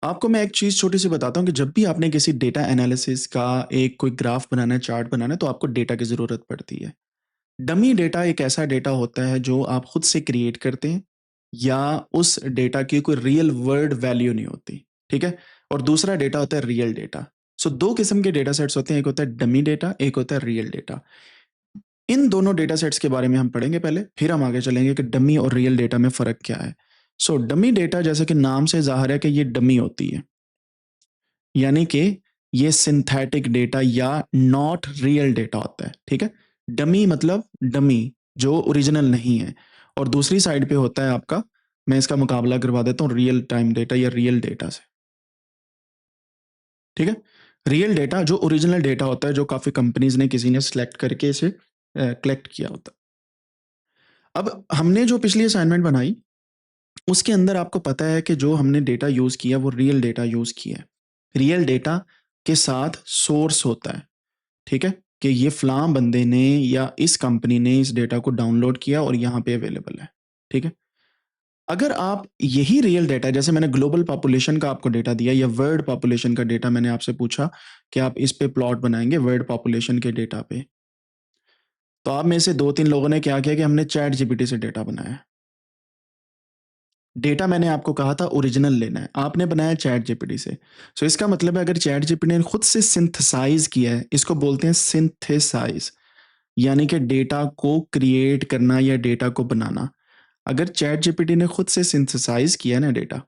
आपको मैं एक चीज़ छोटी सी बताता हूँ कि जब भी आपने किसी डेटा एनालिसिस का एक कोई ग्राफ बनाना है, चार्ट बनाना है, तो आपको डेटा की ज़रूरत पड़ती है। डमी डेटा एक ऐसा डेटा होता है जो आप खुद से क्रिएट करते हैं या उस डेटा की कोई रियल वर्ल्ड वैल्यू नहीं होती, ठीक है? और दूसरा डेटा होता है रियल डेटा। सो 2 किस्म के डेटा सेट्स होते हैं, एक होता है डमी डेटा, एक होता है रियल डेटा। इन दोनों डेटा सेट्स के बारे में हम पढ़ेंगे पहले, फिर हम आगे चलेंगे कि डमी और रियल डेटा में फ़र्क क्या है। सो डमी डेटा जैसे कि नाम से ज़ाहिर है कि ये डमी होती है। यानी कि ये सिंथेटिक डेटा या नॉट रियल डेटा होता है, ठीक है? डमी मतलब डमी, जो ओरिजिनल नहीं है। और दूसरी साइड पे होता है आपका, मैं इसका मुकाबला करवा देता हूँ रियल टाइम डेटा या रियल डेटा से, ठीक है? रियल डेटा जो ओरिजिनल डेटा होता है, जो काफ़ी कंपनीज़ ने किसी ने सेलेक्ट करके इसे कलेक्ट किया होता है। अब हमने जो पिछली असाइनमेंट बनाई, उसके अंदर आपको पता है कि जो हमने डेटा यूज़ किया वो रियल डेटा यूज़ किया है। रियल डेटा के साथ सोर्स होता है, ठीक है? कि ये फ़लाँ बंदे ने या इस कंपनी ने इस डेटा को डाउनलोड किया और यहाँ पे अवेलेबल है, ठीक है? अगर आप यही रियल डेटा, जैसे मैंने ग्लोबल पॉपुलेशन का आपको डेटा दिया या वर्ल्ड पॉपुलेशन का डेटा मैंने आपसे पूछा कि आप इस पे प्लॉट बनाएँगे वर्ल्ड पॉपुलेशन के डेटा पे। तो आप में से 2-3 लोगों ने क्या किया कि हमने चैट जीपीटी से डेटा बनाया। डेटा मैंने आपको कहा था ओरिजिनल लेना है, आपने बनाया चैट जीपीटी से। सो इसका मतलब है अगर चैट जीपीटी ने खुद से सिंथेसाइज़ किया है, इसको बोलते हैं सिंथेसाइज़। यानी कि डेटा को क्रिएट करना या डेटा को बनाना। अगर चैट जीपीटी ने खुद से सिंथेसाइज किया ना डेटा,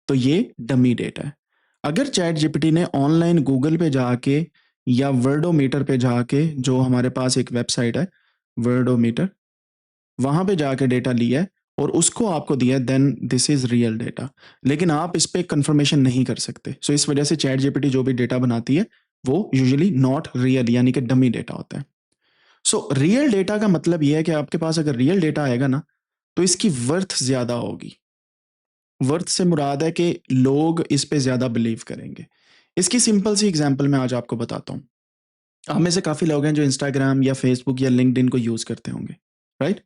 तो ये डमी डेटा है। अगर चैट जीपीटी ने ऑनलाइन गूगल पे जाके या वर्डोमीटर पे जाके, जो हमारे पास एक वेबसाइट है वर्डोमीटर, वहां पे जाके डेटा लिया है और उसको आपको दिया है, then this is real data. लेकिन आप इस पे कंफर्मेशन नहीं कर सकते। सो इस वजह से चैट जीपीटी जो भी डेटा बनाती है वो यूजुअली नॉट रियल यानी कि डमी डेटा होता है। सो रियल डेटा का मतलब यह है कि आपके पास अगर रियल डेटा आएगा ना, तो इसकी वर्थ ज्यादा होगी। वर्थ से मुराद है कि लोग इस पे ज्यादा बिलीव करेंगे। इसकी सिंपल सी एग्जांपल मैं आज आपको बताता हूँ। आप में से काफी लोग हैं जो इंस्टाग्राम या फेसबुक या लिंक्डइन को यूज करते होंगे, राइट?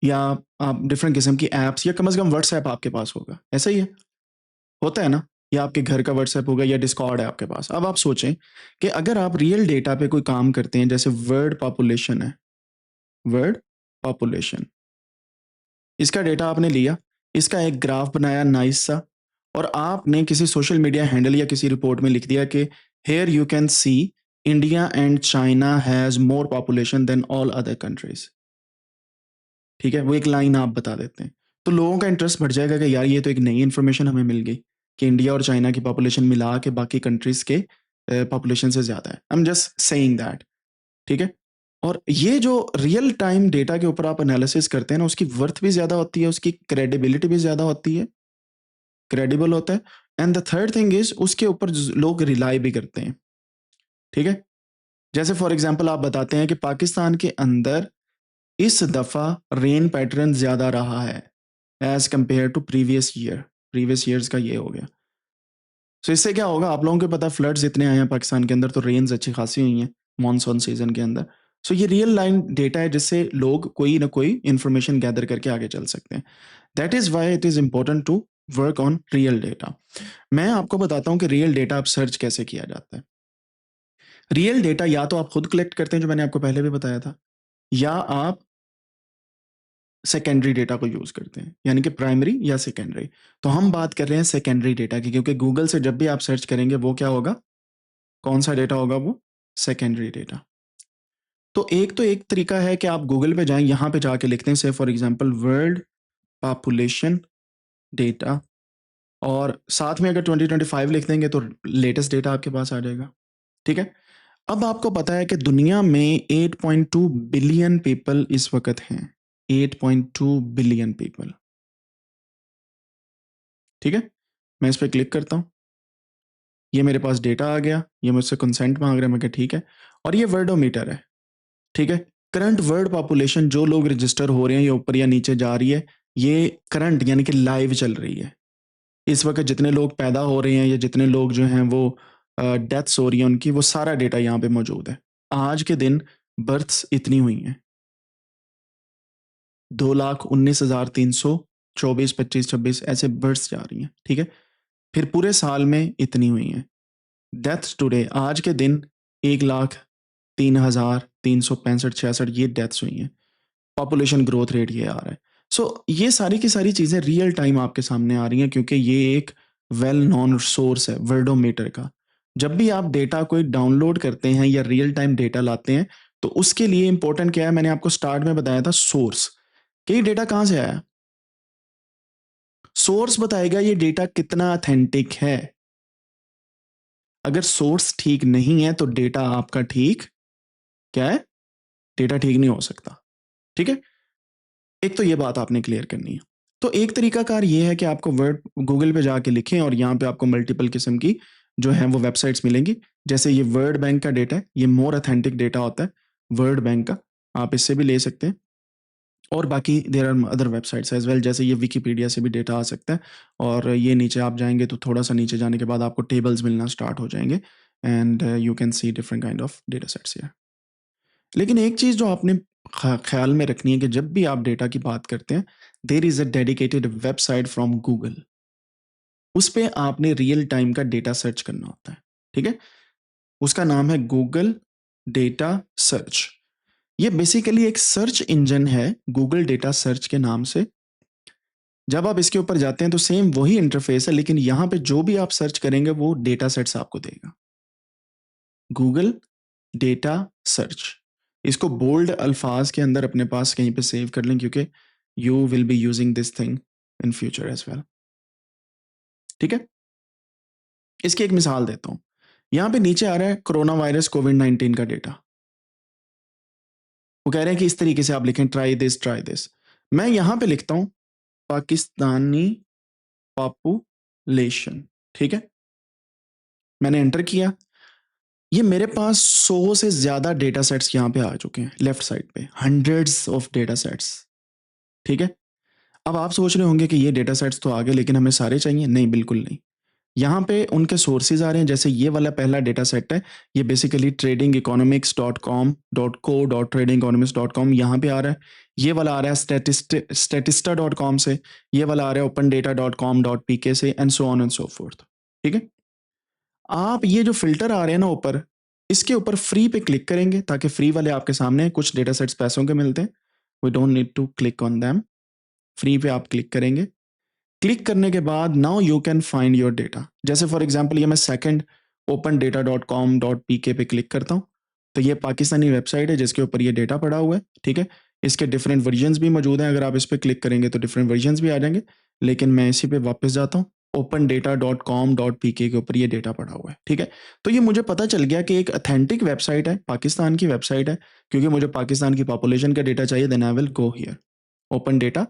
या आप डिफरेंट किस्म की एप्स या कम से कम व्हाट्सएप आपके पास होगा, ऐसा ही है, होता है ना? या आपके घर का व्हाट्सएप होगा या डिस्कॉर्ड है आपके पास। अब आप सोचें कि अगर आप रियल डेटा पे कोई काम करते हैं, जैसे वर्ल्ड पॉपुलेशन है, वर्ल्ड पॉपुलेशन, इसका डेटा आपने लिया, इसका एक ग्राफ बनाया नाइस सा, और आपने किसी सोशल मीडिया हैंडल या किसी रिपोर्ट में लिख दिया कि here you can see India and China has more population than all other countries, ठीक है? वो एक लाइन आप बता देते हैं, तो लोगों का इंटरेस्ट बढ़ जाएगा कि यार ये तो एक नई इन्फॉर्मेशन हमें मिल गई कि इंडिया और चाइना की पॉपुलेशन मिला के बाकी कंट्रीज के पॉपुलेशन से ज्यादा है। I am just saying that, ठीक है? और ये जो रियल टाइम डेटा के ऊपर आप एनालिसिस करते हैं ना, उसकी वर्थ भी ज्यादा होती है, उसकी क्रेडिबिलिटी भी ज्यादा होती है, क्रेडिबल होता है। And the third thing is उसके ऊपर लोग रिलाई भी करते हैं, ठीक है? जैसे फॉर एग्जांपल आप बताते हैं कि पाकिस्तान के अंदर इस दफा रेन पैटर्न ज्यादा रहा है as compare to previous year, previous years का ये हो गया। सो इससे क्या होगा, आप लोगों को पता फ्लड्स इतने आए हैं पाकिस्तान के अंदर, तो रेन्स अच्छी खासी हुई हैं मॉनसून सीजन के अंदर। सो ये रियल लाइन डेटा है जिससे लोग कोई ना कोई इंफॉर्मेशन गैदर करके आगे चल सकते हैं। That is why it is important to work on real data. मैं आपको बताता हूँ कि रियल डेटा आप सर्च कैसे किया जाता है। रियल डेटा या तो आप खुद कलेक्ट करते हैं, जो मैंने आपको पहले भी बताया था, या आप सेकेंडरी डेटा को यूज करते हैं, यानी कि प्राइमरी या सेकेंडरी। तो हम बात कर रहे हैं सेकेंडरी डेटा की, क्योंकि गूगल से जब भी आप सर्च करेंगे वो क्या होगा, कौन सा डेटा होगा, वो सेकेंडरी डेटा। तो एक तरीका है कि आप गूगल पे जाएं, यहां पे जाके लिखते हैं से for example world population data, और साथ में अगर 2025 लिख देंगे तो लेटेस्ट डेटा आपके पास आ जाएगा, ठीक है? अब आपको पता है कि दुनिया में 8.2 बिलियन पीपल इस वक्त हैं, 8.2 बिलियन पीपल, ठीक है? मैं इस पर क्लिक करता हूँ, ये मेरे पास डेटा आ गया, ये मुझसे कंसेंट मांग रहा है, मैं कहा ठीक है। और ये वर्डोमीटर है, ठीक है? करंट वर्ल्ड पॉपुलेशन जो लोग रजिस्टर हो रहे हैं, ये ऊपर या नीचे जा रही है, ये करंट यानी कि लाइव चल रही है। इस वक्त जितने लोग पैदा हो रहे हैं या जितने लोग जो हैं वो डेथ्स हो रही हैं उनकी, वो सारा डेटा यहाँ पे मौजूद है। आज के दिन बर्थ्स इतनी हुई हैं, 2,19,324, 25, 26 ऐसे बर्थ्स जा रही हैं, ठीक है? फिर पूरे साल में इतनी हुई हैं। डेथ्स टुडे आज के दिन 1,03,365 ये डेथ्स हुई हैं। पॉपुलेशन ग्रोथ रेट ये आ रहा है। ये सारी की सारी चीज़ें रियल टाइम आपके सामने आ रही हैं क्योंकि ये एक वेल नोन सोर्स है वर्ल्डोमीटर का। जब भी आप डेटा कोई डाउनलोड करते हैं या रियल टाइम डेटा लाते हैं तो उसके लिए इंपॉर्टेंट क्या है, मैंने आपको स्टार्ट में बताया था सोर्स। कि ये डेटा कहाँ से आया? सोर्स बताएगा ये डेटा कितना ऑथेंटिक है। अगर सोर्स ठीक नहीं है तो डेटा आपका ठीक क्या है? डेटा ठीक नहीं हो सकता। ठीक है, एक तो ये बात आपने क्लियर करनी है। तो एक तरीका कार ये है कि आपको वर्ड गूगल पे जाके लिखें और यहाँ पे आपको मल्टीपल किस्म की जो है वो वेबसाइट्स मिलेंगी। जैसे ये वर्ल्ड बैंक का डेटा है, ये मोर ऑथेंटिक डेटा होता है वर्ल्ड बैंक का, आप इससे भी ले सकते हैं। और बाकी there are other websites as well, जैसे ये विकीपीडिया से भी डेटा आ सकता है। और ये नीचे आप जाएंगे तो थोड़ा सा नीचे जाने के बाद आपको टेबल्स मिलना स्टार्ट हो जाएंगे and you can C different kind of data sets here. लेकिन एक चीज़ जो आपने ख्याल में रखनी है कि जब भी आप डेटा की बात करते हैं, there is a dedicated website from Google. उस पे आपने रियल टाइम का डेटा सर्च करना होता है। ठीक है, उसका नाम है गूगल डेटा सर्च। ये बेसिकली एक सर्च इंजन है गूगल डेटा सर्च के नाम से। जब आप इसके ऊपर जाते हैं तो सेम वही इंटरफेस है, लेकिन यहां पे जो भी आप सर्च करेंगे वो डेटा सेट्स आपको देगा। गूगल डेटा सर्च, इसको बोल्ड अल्फाज के अंदर अपने पास कहीं पे सेव कर लें क्योंकि you will be using this thing in future as well. ठीक है, इसकी एक मिसाल देता हूं। यहां पे नीचे आ रहा है कोरोना वायरस कोविड-19 का डेटा। वो कह रहे हैं कि इस तरीके से आप लिखें ट्राई दिस ट्राई दिस। मैं यहां पे लिखता हूं पाकिस्तानी पॉपुलेशन। ठीक है, मैंने एंटर किया। ये मेरे पास 100 से ज्यादा डेटा सेट्स यहाँ पे आ चुके हैं लेफ्ट साइड पे, हंड्रेड्स ऑफ डेटा सेट्स। ठीक है, अब आप सोच रहे होंगे कि ये डेटा सेट्स तो आ गए लेकिन हमें सारे चाहिए। नहीं, बिल्कुल नहीं। यहाँ पे उनके सोर्सेज आ रहे हैं। जैसे ये वाला पहला डेटा सेट है, ये basically trading economics dot com dot co dot trading economics dot com यहाँ पे आ रहा है। ये वाला आ रहा है स्टेटिस्टा डॉट कॉम से। ये वाला आ रहा है open data dot com dot P के से and so on and so fourth. ठीक है, आप ये जो फिल्टर आ रहे हैं ना ऊपर, इसके ऊपर फ्री पे क्लिक करेंगे ताकि फ्री वाले आपके सामने कुछ डेटा सेट्स पैसों के मिलते हैं। We don't need to click on them. Free पे आप क्लिक करेंगे। क्लिक करने के बाद now you can find your data. जैसे फॉर एग्जांपल ये मैं second open data dot com dot P K पे क्लिक करता हूँ तो ये पाकिस्तानी वेबसाइट है जिसके ऊपर ये डेटा पड़ा हुआ है। ठीक है, इसके डिफरेंट वर्जन्स भी मौजूद हैं। अगर आप इस पर क्लिक करेंगे तो डिफरेंट वर्जन्स भी आ जाएंगे, लेकिन मैं इसी पे वापस जाता हूँ। Open data dot com dot P के ऊपर ये डेटा पड़ा हुआ है। ठीक है, तो ये मुझे पता चल गया कि एक अथेंटिक वेबसाइट है, पाकिस्तान की वेबसाइट है। क्योंकि मुझे पाकिस्तान की पॉपुलेशन का डेटा चाहिए, then I will go here open data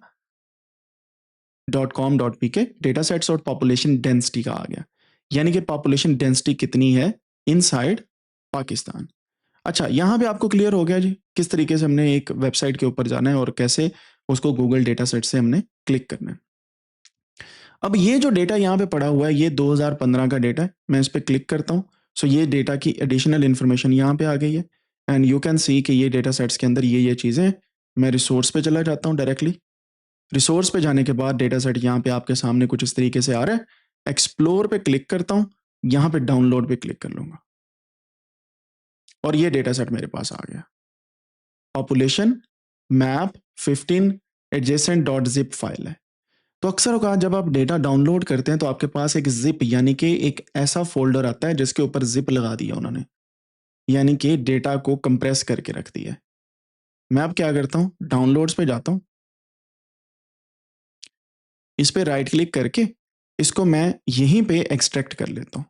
dot com dot P K. Data sets और पॉपुलेशन डेंसिटी का आ गया, यानी कि पॉपुलेशन डेंसिटी कितनी है इनसाइड पाकिस्तान। अच्छा, यहाँ पे आपको क्लियर हो गया जी किस तरीके से हमने एक वेबसाइट के ऊपर जाना है और कैसे उसको गूगल डेटा सेट से हमने क्लिक करना है। अब ये जो डेटा यहाँ पे पड़ा हुआ है ये 2015 का डेटा है। मैं इस पर क्लिक करता हूँ। सो ये डेटा की एडिशनल इन्फॉर्मेशन यहाँ पे आ गई है एंड यू कैन सी कि ये डेटा सेट्स के अंदर ये चीज़ें हैं। मैं रिसोर्स पे चला जाता हूँ डायरेक्टली। रिसोर्स पे जाने के बाद डेटा सेट यहाँ पे आपके सामने कुछ इस तरीके से आ रहा है। एक्सप्लोर पे क्लिक करता हूँ, यहाँ पे डाउनलोड पे क्लिक कर लूंगा और ये डेटा सेट मेरे पास आ गया। Population map 15 adjacent dot zip file है। तो अक्सर औकात जब आप डेटा डाउनलोड करते हैं तो आपके पास एक जिप यानी कि एक ऐसा फोल्डर आता है जिसके ऊपर जिप लगा दिया उन्होंने, यानी कि डेटा को कंप्रेस करके रख दिया है। मैं अब क्या करता हूँ, डाउनलोड्स पे जाता हूँ। इस पे राइट क्लिक करके इसको मैं यहीं पे एक्सट्रैक्ट कर लेता हूँ।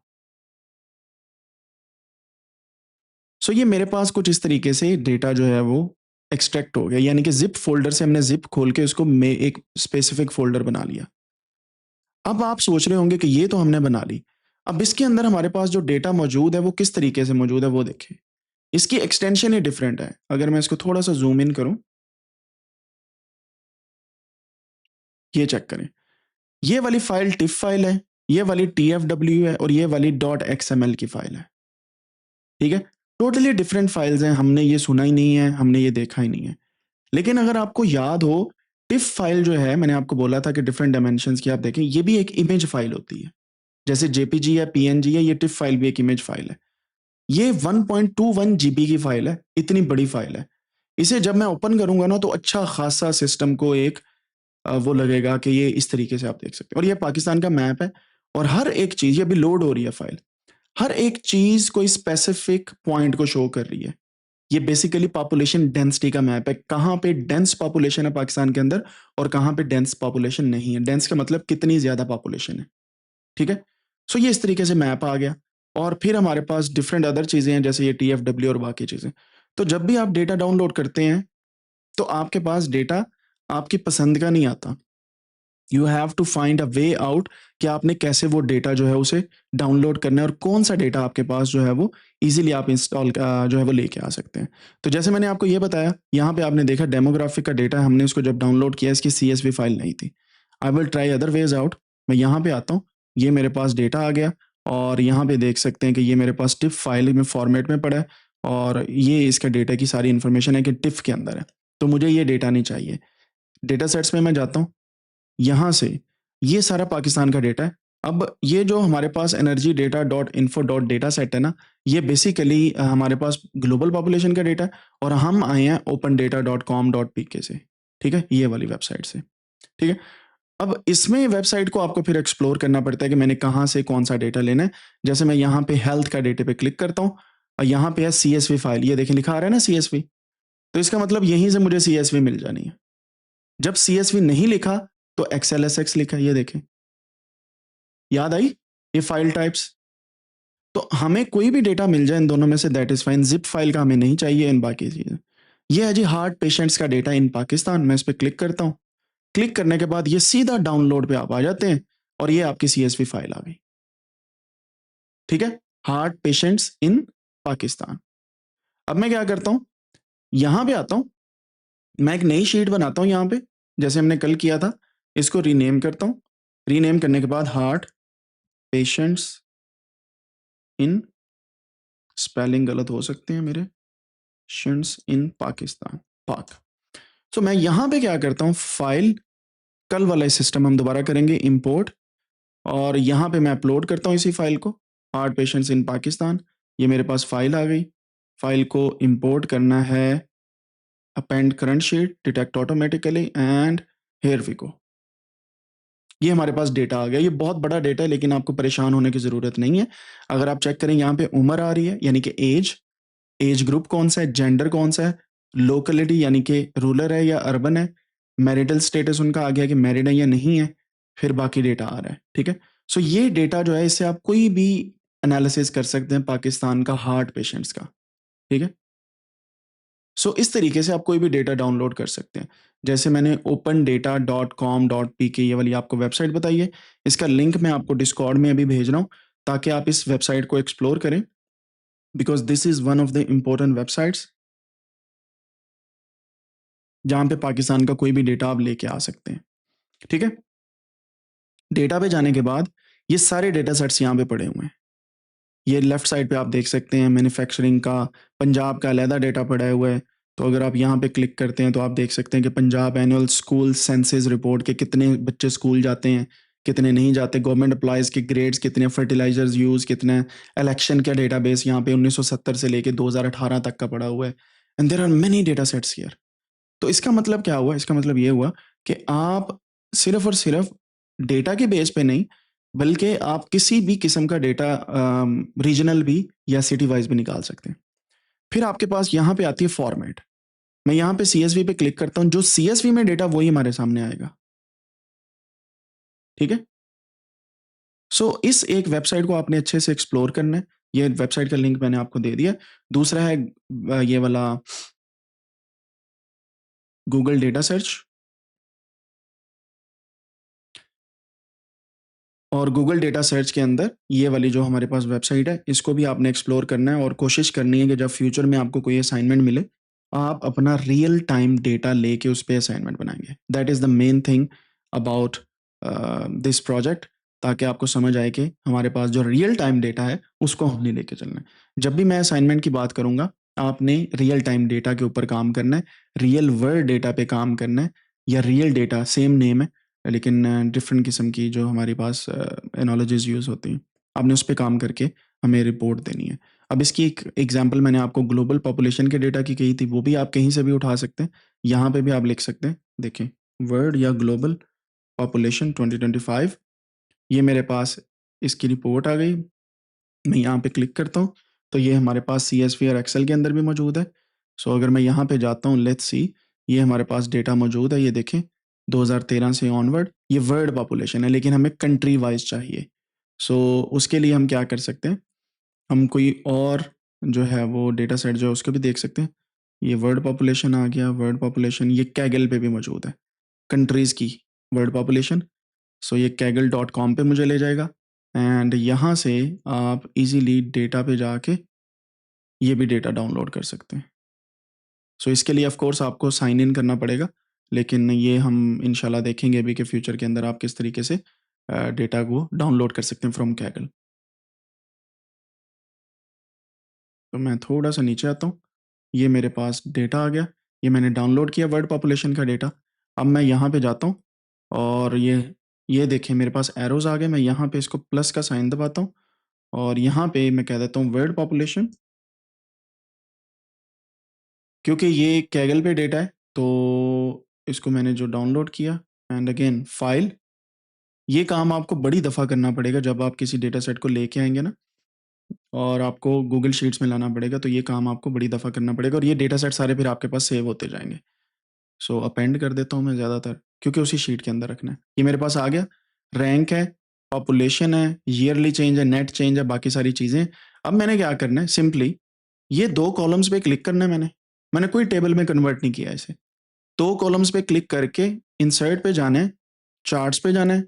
ये मेरे पास कुछ इस तरीके से डेटा जो है वो एक्सट्रैक्ट हो गया, यानी कि जिप फोल्डर से हमने जिप खोल के उसको में एक स्पेसिफिक फोल्डर बना लिया। अब आप सोच रहे होंगे कि ये तो हमने बना ली, अब इसके अंदर हमारे पास जो डेटा मौजूद है वो किस तरीके से मौजूद है वो देखें। इसकी एक्सटेंशन ही डिफरेंट है। अगर मैं इसको थोड़ा सा जूम इन करूं, ये चेक करें। ये वाली फाइल टिफ फाइल है, ये वाली TFW है और ये वाली .xml की फाइल है। ठीक है, टोटली डिफरेंट फाइल्स हैं। हमने ये सुना ही नहीं है, हमने ये देखा ही नहीं है। लेकिन अगर आपको याद हो, टिफ फाइल जो है, मैंने आपको बोला था कि डिफरेंट डायमेंशंस की आप देखें, ये भी एक इमेज फाइल होती है। जैसे जेपीजी है, पीएनजी है, ये टिफ फाइल भी एक इमेज फाइल है। ये 1.21 जीबी की फाइल है, इतनी बड़ी फाइल है। इसे जब मैं ओपन करूंगा ना तो अच्छा खासा सिस्टम को एक वो लगेगा कि ये इस तरीके से आप देख सकते हैं। और ये पाकिस्तान का मैप है, और हर एक चीज, ये अभी लोड हो रही है फाइल, हर एक चीज कोई स्पेसिफिक पॉइंट को शो कर रही है। ये बेसिकली पॉपुलेशन डेंसिटी का मैप है, कहाँ पे डेंस पॉपुलेशन है पाकिस्तान के अंदर और कहाँ पे डेंस पॉपुलेशन नहीं है। डेंस का मतलब कितनी ज्यादा पॉपुलेशन है, ठीक है। सो ये इस तरीके से मैप आ गया। और फिर हमारे पास डिफरेंट अदर चीजें हैं, जैसे ये TFW और बाकी चीजें। तो जब भी आप डेटा डाउनलोड करते हैं तो आपके पास डेटा आपकी पसंद का नहीं आता। You have to find a way out कि आपने कैसे वो डेटा जो है उसे डाउनलोड करना है, और कौन सा डेटा आपके पास जो है वो इजीली आप इंस्टॉल जो है वो लेके आ सकते हैं। तो जैसे मैंने आपको ये बताया, यहाँ पे आपने देखा डेमोग्राफिक का डेटा, हमने उसको जब डाउनलोड किया इसकी CSV फाइल नहीं थी। I will try other ways out. मैं यहाँ पे आता हूँ, ये मेरे पास डेटा आ गया, और यहाँ पे देख सकते हैं कि ये मेरे पास टिफ फाइल में फॉर्मेट में पड़ा है, और ये इसका डेटा की सारी इंफॉर्मेशन है कि टिफ के अंदर है। तो मुझे ये डेटा नहीं चाहिए। डेटा सेट्स में मैं जाता हूँ, यहाँ से ये सारा पाकिस्तान का डेटा है। अब ये जो हमारे पास energy data dot info dot data set है ना, ये बेसिकली हमारे पास ग्लोबल पॉपुलेशन का डेटा है, और हम आए हैं open data dot com dot PK से, ठीक है, ये वाली वेबसाइट से, ठीक है। अब इसमें वेबसाइट को आपको फिर एक्सप्लोर करना पड़ता है कि मैंने कहाँ से कौन सा डेटा लेना है। जैसे मैं यहाँ पे हेल्थ का डेटा पे क्लिक करता हूँ, और यहाँ पे है CSV फाइल, ये देखें लिखा आ रहा है ना CSV, तो इसका मतलब यहीं से मुझे CSV मिल जानी है। जब CSV नहीं लिखा तो XLSX लिखा, ये देखें, याद आई ये फाइल टाइप्स। तो हमें कोई भी डेटा मिल जाए इन दोनों में say that is fine, zip file का हमें नहीं चाहिए इन बाकी चीजें। ये है जी हार्ट पेशेंट्स का डेटा इन पाकिस्तान, मैं इस पर क्लिक करता हूँ। क्लिक करने के बाद ये सीधा डाउनलोड पे आप आ जाते हैं, और ये आपकी CSV फाइल आ गई, ठीक है, हार्ट पेशेंट्स इन पाकिस्तान। अब मैं क्या करता हूँ, यहां पे आता हूँ, मैं एक नई शीट बनाता हूँ यहाँ पे, जैसे हमने कल किया था। इसको रीनेम करता हूँ। रीनेम करने के बाद हार्ट पेशेंट्स इन, स्पेलिंग गलत हो सकते हैं मेरे, पेशेंट्स इन पाकिस्तान, पाक। तो मैं यहां पे क्या करता हूँ, फाइल, कल वाला सिस्टम हम दोबारा करेंगे, इंपोर्ट, और यहां पे मैं अपलोड करता हूँ इसी फाइल को, हार्ट पेशेंट्स इन पाकिस्तान। ये मेरे पास फाइल आ गई। फाइल को इंपोर्ट करना है, append current sheet, detect automatically, and here we go. ये हमारे पास डेटा आ गया। ये बहुत बड़ा डेटा है, लेकिन आपको परेशान होने की जरूरत नहीं है। अगर आप चेक करें, यहाँ पे उम्र आ रही है, यानी कि एज ग्रुप कौन सा है, जेंडर कौन सा है, लोकेलिटी यानी कि रूरल है या अर्बन है, मैरिटल स्टेटस उनका आ गया कि मैरिड है या नहीं है, फिर बाकी डेटा आ रहा है, ठीक है। सो ये डेटा जो है, इससे आप कोई भी एनालिसिस कर सकते हैं पाकिस्तान का हार्ट पेशेंट्स का, ठीक है। सो इस तरीके से आप कोई भी डेटा डाउनलोड कर सकते हैं। जैसे मैंने open data dot com dot P के, ये वाली आपको वेबसाइट बताई है, इसका लिंक मैं आपको डिस्कॉर्ड में अभी भेज रहा हूँ, ताकि आप इस वेबसाइट को एक्सप्लोर करें, because this is one of the important websites जहां पे पाकिस्तान का कोई भी डेटा आप लेके आ सकते हैं, ठीक है। डेटा पे जाने के बाद ये सारे डेटा सेट्स यहाँ पे पड़े हुए हैं। ये लेफ्ट साइड पे आप देख सकते हैं मैन्युफैक्चरिंग का, पंजाब का अलहदा डेटा पड़ा हुआ है। तो अगर आप यहाँ पे क्लिक करते हैं तो आप देख सकते हैं कि Punjab annual school census report के कितने बच्चे स्कूल जाते हैं, कितने नहीं जाते, गवर्नमेंट एम्प्लॉयज़ के ग्रेड्स कितने, फर्टिलाइजर्स यूज़ कितने, इलेक्शन का डेटाबेस यहाँ पे 1970 से लेके 2018 तक का पड़ा हुआ है, and there are many data sets here. तो इसका मतलब क्या हुआ, इसका मतलब ये हुआ कि आप सिर्फ और सिर्फ डेटा के बेस पे नहीं, बल्कि आप किसी भी किस्म का डेटा रीजनल भी या सिटी वाइज भी निकाल सकते हैं। फिर आपके पास यहाँ पे आती है फॉर्मेट। मैं यहाँ पे CSV पे क्लिक करता हूँ, जो CSV में डेटा वही हमारे सामने आएगा, ठीक है। सो इस एक वेबसाइट को आपने अच्छे से एक्सप्लोर करना है। ये वेबसाइट का लिंक मैंने आपको दे दिया। दूसरा है ये वाला गूगल डेटा सर्च, और गूगल डेटा सर्च के अंदर ये वाली जो हमारे पास वेबसाइट है, इसको भी आपने एक्सप्लोर करना है, और कोशिश करनी है कि जब फ्यूचर में आपको कोई असाइनमेंट मिले, आप अपना रियल टाइम डेटा लेके उस पर असाइनमेंट बनाएंगे। That is the main thing about this project, ताकि आपको समझ आए कि हमारे पास जो रियल टाइम डेटा है उसको हमने लेके चलना है। जब भी मैं असाइनमेंट की बात करूंगा, आपने रियल टाइम डेटा के ऊपर काम करना है, रियल वर्ल्ड डेटा पे काम करना है, या रियल डेटा सेम नेम है, लेकिन डिफरेंट किस्म की जो हमारे पास एनालॉजीज यूज़ होती हैं, आपने उस पे काम करके हमें रिपोर्ट देनी है। अब इसकी एक एग्जांपल मैंने आपको ग्लोबल पॉपुलेशन के डेटा की कही थी, वो भी आप कहीं से भी उठा सकते हैं, यहाँ पे भी आप लिख सकते हैं। देखें, वर्ल्ड या ग्लोबल पॉपुलेशन 2025, ये मेरे पास इसकी रिपोर्ट आ गई। मैं यहाँ पे क्लिक करता हूँ तो ये हमारे पास CSV और एक्सेल के अंदर भी मौजूद है। सो अगर मैं यहाँ पे जाता हूँ, लेट्स सी, ये हमारे पास डेटा मौजूद है। ये देखें 2013 से ऑनवर्ड ये वर्ल्ड पॉपुलेशन है, लेकिन हमें कंट्री वाइज चाहिए। सो उसके लिए हम क्या कर सकते हैं, हम कोई और जो है वो डेटा सेट जो है उसको भी देख सकते हैं। ये वर्ल्ड पॉपुलेशन आ गया, वर्ल्ड पॉपुलेशन ये कैगल पे भी मौजूद है, कंट्रीज़ की वर्ल्ड पॉपुलेशन। सो ये kaggle.com पे मुझे ले जाएगा एंड यहाँ से आप इजीली डेटा पे जाके ये भी डेटा डाउनलोड कर सकते हैं। सो इसके लिए ऑफ कोर्स आपको साइन इन करना पड़ेगा, लेकिन ये हम इंशाल्लाह देखेंगे अभी के फ्यूचर के अंदर आप किस तरीके से डेटा को डाउनलोड कर सकते हैं फ्रॉम Kaggle। तो मैं थोड़ा सा नीचे आता हूँ, ये मेरे पास डेटा आ गया, ये मैंने डाउनलोड किया वर्ल्ड पॉपुलेशन का डेटा। अब मैं यहाँ पे जाता हूँ और ये देखें मेरे पास एरोज आ गए। मैं यहाँ पे इसको प्लस का साइन दबाता हूँ और यहाँ पे मैं कह देता हूँ वर्ल्ड पॉपुलेशन, क्योंकि ये कैगल पे डेटा है तो इसको मैंने जो डाउनलोड किया एंड अगेन फाइल। ये काम आपको बड़ी दफ़ा करना पड़ेगा जब आप किसी डेटा सेट को लेके आएंगे ना, और आपको गूगल शीट्स में लाना पड़ेगा, तो ये काम आपको बड़ी दफ़ा करना पड़ेगा और ये डेटा सेट सारे फिर आपके पास सेव होते जाएंगे। सो अपेंड कर देता हूँ मैं ज़्यादातर, क्योंकि उसी शीट के अंदर रखना है। ये मेरे पास आ गया, रैंक है, पॉपुलेशन है, ईयरली चेंज है, नेट चेंज है, बाकी सारी चीज़ें। अब मैंने क्या करना है, सिंपली ये 2 कॉलम्स पे क्लिक करना है। मैंने कोई टेबल में कन्वर्ट नहीं किया इसे। 2 कॉलम्स पे क्लिक करके इंसर्ट पे जाना है, चार्ट्स पे जाना है।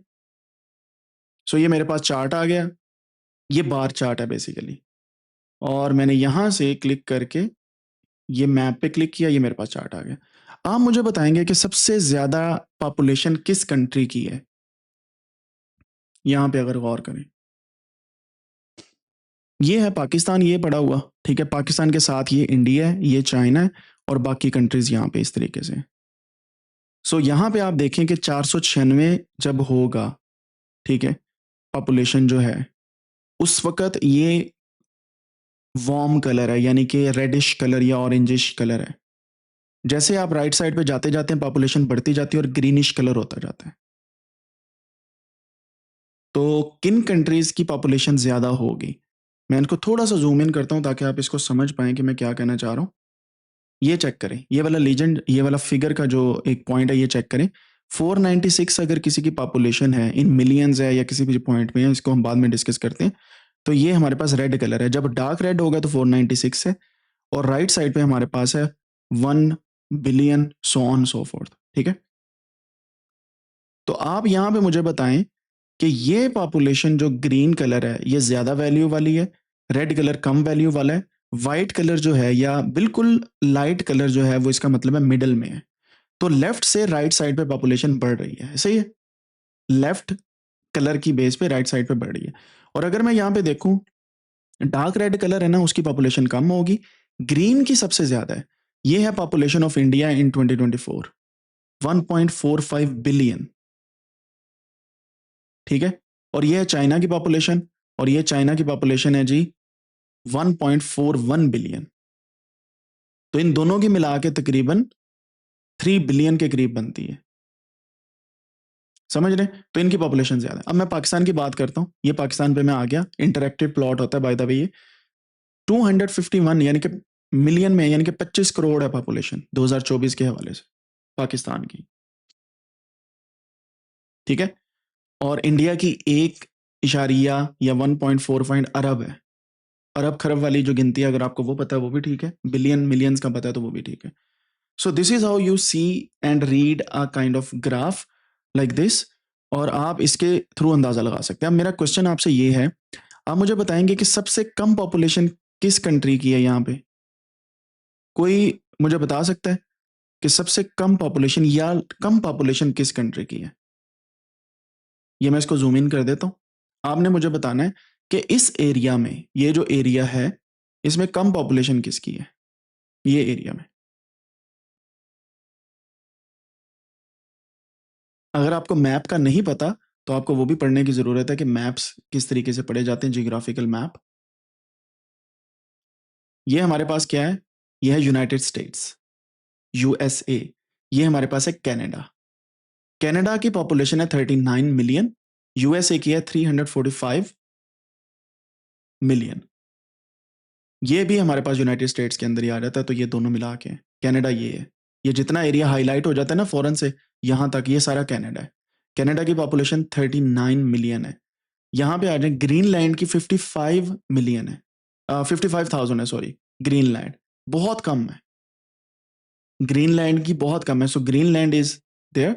सो ये मेरे पास चार्ट आ गया, ये बार चार्ट है बेसिकली, और मैंने यहाँ से क्लिक करके ये मैप पे क्लिक किया, ये मेरे पास चार्ट आ गया। आप मुझे बताएंगे कि सबसे ज़्यादा पॉपुलेशन किस कंट्री की है? यहाँ पे अगर गौर करें, ये है पाकिस्तान, ये पड़ा हुआ, ठीक है। पाकिस्तान के साथ ये इंडिया है, ये चाइना है, और बाकी कंट्रीज यहाँ पे इस तरीके से। सो यहाँ पे आप देखें कि 496 जब होगा, ठीक है, पॉपुलेशन जो है, उस वक्त ये वार्म कलर है, यानी कि रेडिश कलर या ऑरेंजिश कलर है। जैसे आप राइट साइड पे जाते जाते हैं पॉपुलेशन बढ़ती जाती है और ग्रीनिश कलर होता जाता है। तो किन कंट्रीज की पॉपुलेशन ज्यादा होगी? मैं इनको थोड़ा सा जूम इन करता हूं ताकि आप इसको समझ पाएं कि मैं क्या कहना चाह रहा हूं। ये चेक करें, ये वाला लीजेंड, ये वाला फिगर का जो एक पॉइंट है, ये चेक करें। 496 अगर किसी की पॉपुलेशन है, इन मिलियंस है या किसी भी पॉइंट में है, इसको हम बाद में डिस्कस करते हैं। तो ये हमारे पास रेड कलर है, जब डार्क रेड होगा तो 496 है, और राइट साइड पे हमारे पास है 1 billion, so on so fourth, ठीक है। तो आप यहाँ पे मुझे बताएं कि ये पॉपुलेशन जो ग्रीन कलर है ये ज्यादा वैल्यू वाली है, रेड कलर कम वैल्यू वाला है, व्हाइट कलर जो है या बिल्कुल लाइट कलर जो है वो इसका मतलब है मिडल में है। तो लेफ्ट से राइट साइड पे पॉपुलेशन बढ़ रही है, सही है। लेफ्ट कलर की बेस पे राइट साइड पे बढ़ रही है। और अगर मैं यहाँ पे देखूं, डार्क रेड कलर है ना, उसकी पॉपुलेशन कम होगी, ग्रीन की सबसे ज्यादा है। ये है population of India in 2024, 1.45 billion, ठीक है। और ये है चाइना की पॉपुलेशन, और ये चाइना की पॉपुलेशन है जी 1.41 बिलियन। तो इन दोनों की मिला के तकरीबन 3 बिलियन के करीब बनती है, समझ रहे हैं? तो इनकी पॉपुलेशन ज्यादा है। अब मैं पाकिस्तान की बात करता हूँ, ये पाकिस्तान पे मैं आ गया, इंटरेक्टिव प्लॉट होता है बाय द वे। ये 251 यानी कि मिलियन में, यानी कि 25 करोड़ है पॉपुलेशन 2024 के हवाले से पाकिस्तान की, ठीक है। और इंडिया की 1 इशारिया या 1.45 अरब है। अरब खरब वाली जो गिनती है अगर आपको वो पता है वो भी ठीक है, बिलियन मिलियंस का पता है तो वो भी ठीक है। So this is how you see and read a kind of graph like this, और आप इसके थ्रू अंदाजा लगा सकते हैं। अब मेरा क्वेश्चन आपसे ये है, आप मुझे बताएंगे कि सबसे कम पॉपुलेशन किस कंट्री की है? यहाँ पे कोई मुझे बता सकता है कि सबसे कम पॉपुलेशन या कम पॉपुलेशन किस कंट्री की है? ये मैं इसको जूम इन कर देता हूं। आपने मुझे बताना है कि इस एरिया में, ये जो एरिया है, इसमें कम पॉपुलेशन किसकी है? ये एरिया में अगर आपको मैप का नहीं पता तो आपको वो भी पढ़ने की जरूरत है कि मैप्स किस तरीके से पढ़े जाते हैं, जियोग्राफिकल मैप। ये हमारे पास क्या है? ये है यूनाइटेड स्टेट्स, यूएसए। ये हमारे पास है कनाडा। कनाडा की पॉपुलेशन है 39 मिलियन, यूएसए की है 345 मिलियन। ये भी हमारे पास यूनाइटेड स्टेट्स के अंदर ही आ जाता है, तो ये दोनों मिला के कनाडा ये है। ये जितना एरिया हाईलाइट हो जाता है ना फॉरेन से यहां तक, ये सारा कनाडा है। कनाडा की पॉपुलेशन 39 मिलियन है। यहां पे आ जाए, ग्रीनलैंड की 55 मिलियन है, 55,000 है, सॉरी। ग्रीनलैंड बहुत कम है, ग्रीनलैंड की बहुत कम है, सो ग्रीनलैंड इज देयर।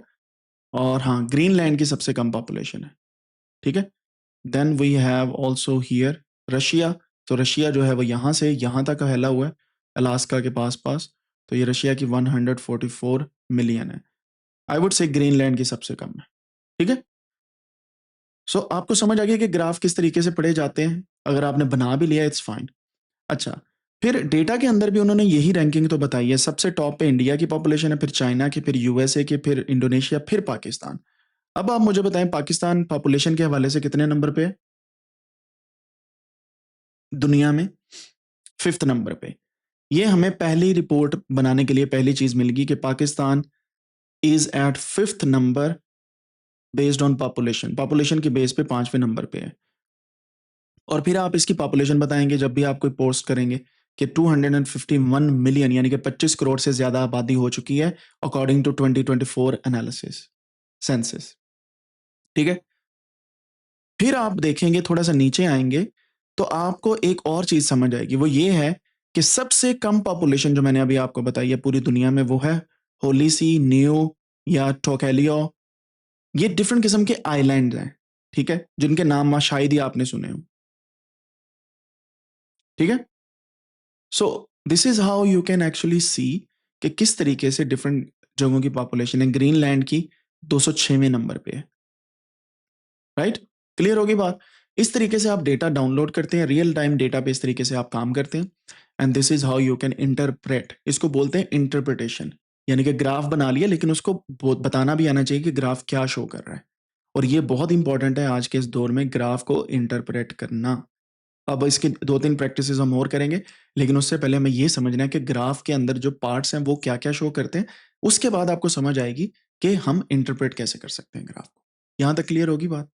और हाँ, ग्रीनलैंड की सबसे कम पॉपुलेशन है, ठीक है। Then we have also here Russia. तो रशिया जो है वो यहाँ से यहाँ तक फैला हुआ है, अलास्का के पास पास। तो ये रशिया की 144 मिलियन है। आई वुड से ग्रीनलैंड की सबसे कम है, ठीक है। सो आपको समझ आ गया कि ग्राफ किस तरीके से पढ़े जाते हैं। अगर आपने बना भी लिया इट्स फाइन। अच्छा, फिर डेटा के अंदर भी उन्होंने यही रैंकिंग तो बताई है। सबसे टॉप पे इंडिया की पॉपुलेशन है, फिर चाइना की, फिर यूएसए की, फिर इंडोनेशिया, फिर पाकिस्तान। अब आप मुझे बताएं पाकिस्तान पॉपुलेशन के हवाले से कितने नंबर पे है दुनिया में? 5th नंबर पे। ये हमें पहली रिपोर्ट बनाने के लिए पहली चीज मिल गई कि Pakistan is at 5th number based on population. Population के बेस पे 5वें नंबर पे है। और फिर आप इसकी पॉपुलेशन बताएंगे जब भी आप कोई पोस्ट करेंगे कि 251 मिलियन यानी कि 25 करोड़ से ज्यादा आबादी हो चुकी है अकॉर्डिंग टू 2024 एनालिसिस सेंसस, ठीक है। फिर आप देखेंगे, थोड़ा सा नीचे आएंगे तो आपको एक और चीज समझ आएगी, वो ये है कि सबसे कम पॉपुलेशन जो मैंने अभी आपको बताई है पूरी दुनिया में, वो है होलीसी, न्यू या टोकेलियो। ये डिफरेंट किस्म के आइलैंड हैं, ठीक है, जिनके नाम शायद ही आपने सुने हो, ठीक है। So this is how you can actually see कि किस तरीके से डिफरेंट जगहों की पॉपुलेशन है। ग्रीनलैंड की 206वें नंबर पे है, राइट। क्लियर होगी बात? इस तरीके से आप डेटा डाउनलोड करते हैं, रियल टाइम डेटा पे इस तरीके से आप काम करते हैं। And this is how you can interpret, इसको बोलते हैं इंटरप्रिटेशन। यानी कि ग्राफ बना लिया लेकिन उसको बताना भी आना चाहिए कि ग्राफ क्या शो कर रहा है। और ये बहुत इंपॉर्टेंट है आज के इस दौर में, ग्राफ को इंटरप्रेट करना। अब इसकी 2-3 प्रैक्टिसेस हम और करेंगे, लेकिन उससे पहले हमें ये समझना है कि ग्राफ के अंदर जो पार्ट्स हैं वो क्या क्या शो करते हैं। उसके बाद आपको समझ आएगी कि हम इंटरप्रेट कैसे कर सकते हैं ग्राफ को। यहां तक क्लियर होगी बात?